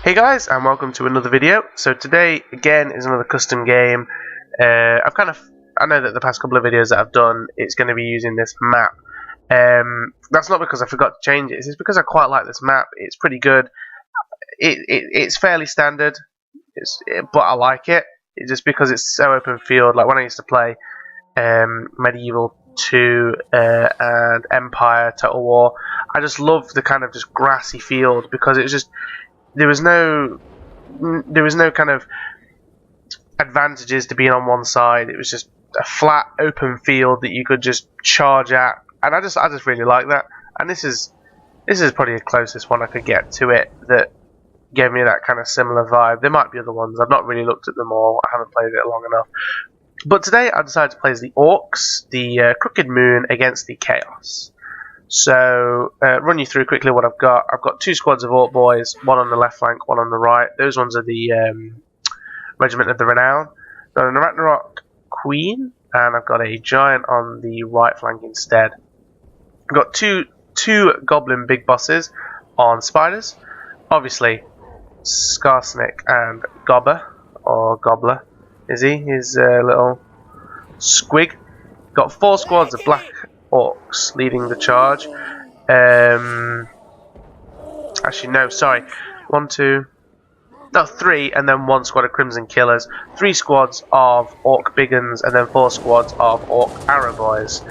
Hey guys, and welcome to another video. So today again is another custom game. I know that the past couple of videos that I've done, it's going to be using this map. That's not because I forgot to change it. It's because I quite like this map. It's pretty good. It's fairly standard, but I like it. It's just because it's so open field. Like when I used to play Medieval 2 and Empire Total War, I just loved the kind of just grassy field because it was just. There was no kind of advantages to being on one side. It was just a flat, open field that you could just charge at, and I just really like that. And this is probably the closest one I could get to it that gave me that kind of similar vibe. There might be other ones. I've not really looked at them all. I haven't played it long enough. But today I decided to play as the Orcs, the Crooked Moon against the Chaos. So, run you through quickly what I've got. I've got two squads of Orc boys, one on the left flank, one on the right. Those ones are the Regiment of the Renown. I've got an Ragnarok Queen, and I've got a Giant on the right flank instead. I've got two Goblin big bosses on Spiders. Obviously, Skarsnik and Gobbler, is he? His little squig. Got four squads of Black Orcs leading the charge. Actually, no, sorry. Three, and then one squad of Crimson Killers. Three squads of Orc Biggins, and then four squads of Orc Arrow Boys.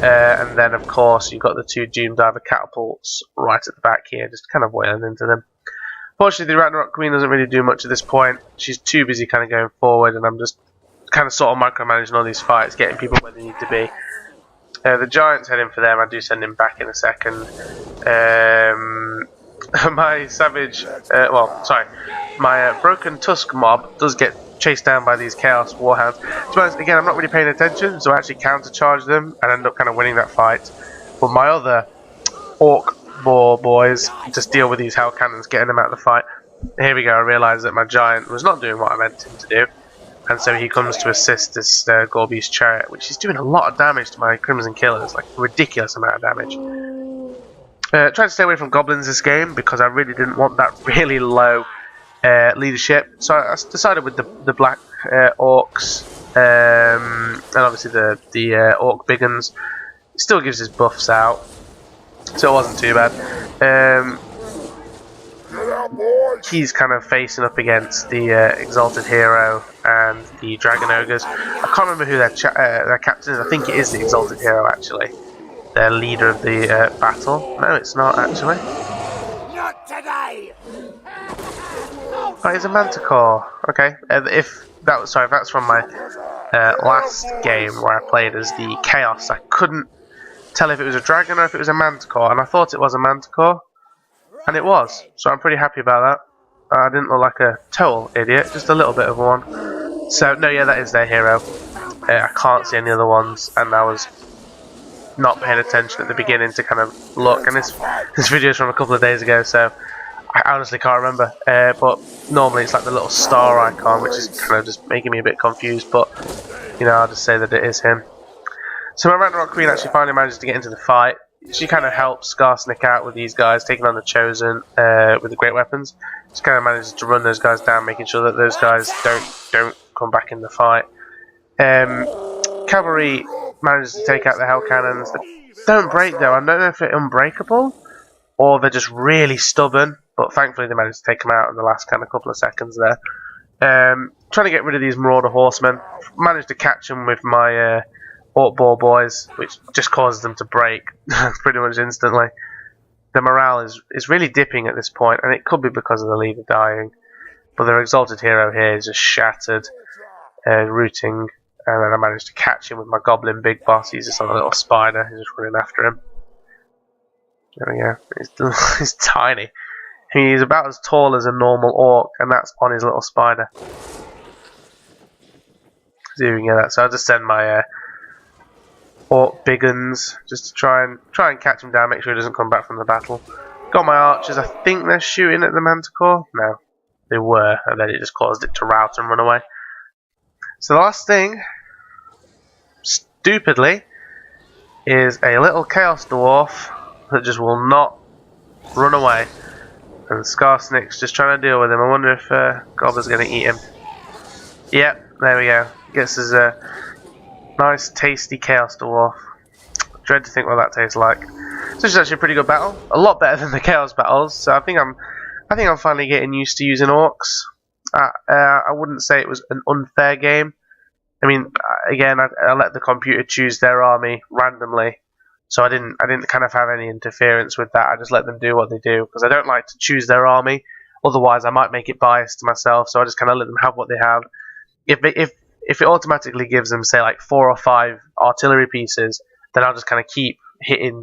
And then, of course, you've got the two Doom Diver Catapults right at the back here, just kind of wailing into them. Fortunately, the Ragnarok Queen doesn't really do much at this point. She's too busy kind of going forward, and I'm just kind of sort of micromanaging all these fights, getting people where they need to be. The Giant's heading for them. I do send him back in a second. My savage, my broken tusk mob does get chased down by these Chaos Warhounds. To be honest, again, I'm not really paying attention, so I actually counter-charge them and end up kind of winning that fight. But my other Orc boys just deal with these Hell Cannons, getting them out of the fight. Here we go. I realise that my Giant was not doing what I meant him to do. And so he comes to assist this Gorby's Chariot, which is doing a lot of damage to my Crimson Killers, like a ridiculous amount of damage. Tried to stay away from Goblins this game because I really didn't want that really low leadership. So I decided with the Black Orcs and obviously the Orc Biggins. It still gives his buffs out, so it wasn't too bad. He's kind of facing up against the Exalted Hero and the Dragon Ogres. I can't remember who their captain is. I think it is the Exalted Hero, actually. Their leader of the battle. No, it's not, actually. Not today. Oh, he's a Manticore. Okay. If that's from my last game where I played as the Chaos. I couldn't tell if it was a dragon or if it was a Manticore, and I thought it was a Manticore. And it was, so I'm pretty happy about that. I didn't look like a total idiot, just a little bit of one. So, no, yeah, that is their hero. I can't see any other ones, and I was not paying attention at the beginning to kind of look. And this video is from a couple of days ago, so I honestly can't remember. But normally it's like the little star icon, which is kind of just making me a bit confused. But, you know, I'll just say that it is him. So my Ragnarok Queen actually finally manages to get into the fight. She kind of helps Skarsnik out with these guys, taking on the Chosen with the great weapons. She kind of manages to run those guys down, making sure that those guys don't come back in the fight. Cavalry manages to take out the Hell Cannons. They don't break though. I don't know if they're unbreakable or they're just really stubborn. But thankfully they managed to take them out in the last kind of couple of seconds there. Trying to get rid of these Marauder Horsemen. Managed to catch them with my Orc Ball boys, which just causes them to break pretty much instantly. The morale is really dipping at this point, and it could be because of the leader dying. But their Exalted Hero here is just shattered, rooting, and then I managed to catch him with my Goblin Big Boss. He's just on a little spider, he's just running after him. There we go, he's tiny. He's about as tall as a normal Orc, and that's on his little spider. So you can get that. So I'll just send my Orc Biggins just to try and catch him down, make sure he doesn't come back from the battle. Got my archers. I think they're shooting at the Manticore. No, they were, and then it just caused it to rout and run away. So the last thing, stupidly, is a little Chaos Dwarf that just will not run away. And Skarsnik's just trying to deal with him. I wonder if Gobbler's going to eat him. Yep, there we go. Gets us a nice, tasty Chaos Dwarf. Dread to think what that tastes like. So this is actually a pretty good battle. A lot better than the Chaos battles. So I think I'm finally getting used to using Orcs. I wouldn't say it was an unfair game. I mean, again, I let the computer choose their army randomly, so I didn't kind of have any interference with that. I just let them do what they do because I don't like to choose their army. Otherwise, I might make it biased to myself. So I just kind of let them have what they have. If it automatically gives them, say, like 4 or 5 artillery pieces, then I'll just kind of keep hitting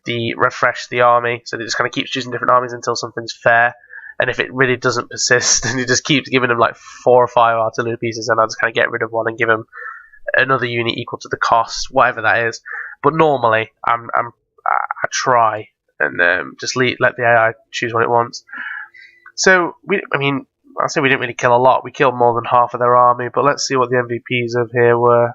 the refresh the army. So it just kind of keeps choosing different armies until something's fair. And if it really doesn't persist, and it just keeps giving them like 4 or 5 artillery pieces, then I'll just kind of get rid of one and give them another unit equal to the cost, whatever that is. But normally, I try and just let the AI choose what it wants. So I'll say we didn't really kill a lot. We killed more than half of their army, but let's see what the MVPs of here were.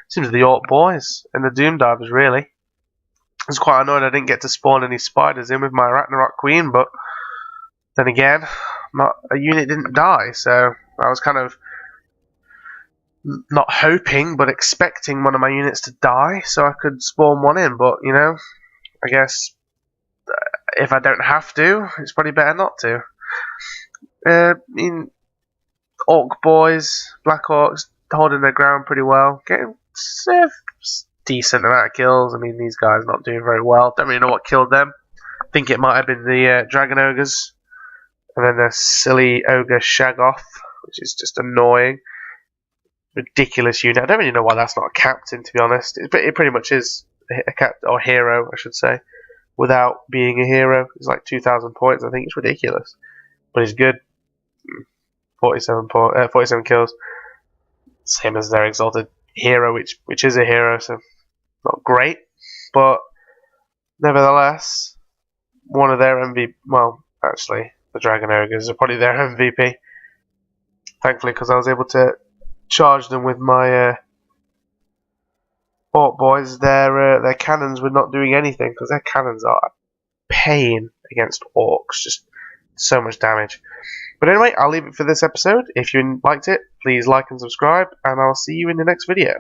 Seems the Orc boys and the Doom Divers, really. I was quite annoyed I didn't get to spawn any spiders in with my Ragnarok Queen, but then again, a unit didn't die, so I was kind of not hoping, but expecting one of my units to die so I could spawn one in, but, you know, I guess if I don't have to, it's probably better not to. Orc boys, Black Orcs, holding their ground pretty well, getting a decent amount of kills. I mean, these guys not doing very well. Don't really know what killed them. I think it might have been the Dragon Ogres. And then the silly Ogre Shagoth, which is just annoying. Ridiculous unit. I don't really know why that's not a captain, to be honest. It pretty much is a captain, or hero, I should say, without being a hero. It's like 2,000 points. I think it's ridiculous. But he's good. 47 kills. Same as their exalted hero, which is a hero, so not great. But nevertheless, one of their MVP. Well, actually, the Dragon Ogres are probably their MVP. Thankfully, because I was able to charge them with my Orc boys. Their cannons were not doing anything because their cannons are a pain against Orcs. Just so much damage. But anyway, I'll leave it for this episode. If you liked it, please like and subscribe, and I'll see you in the next video.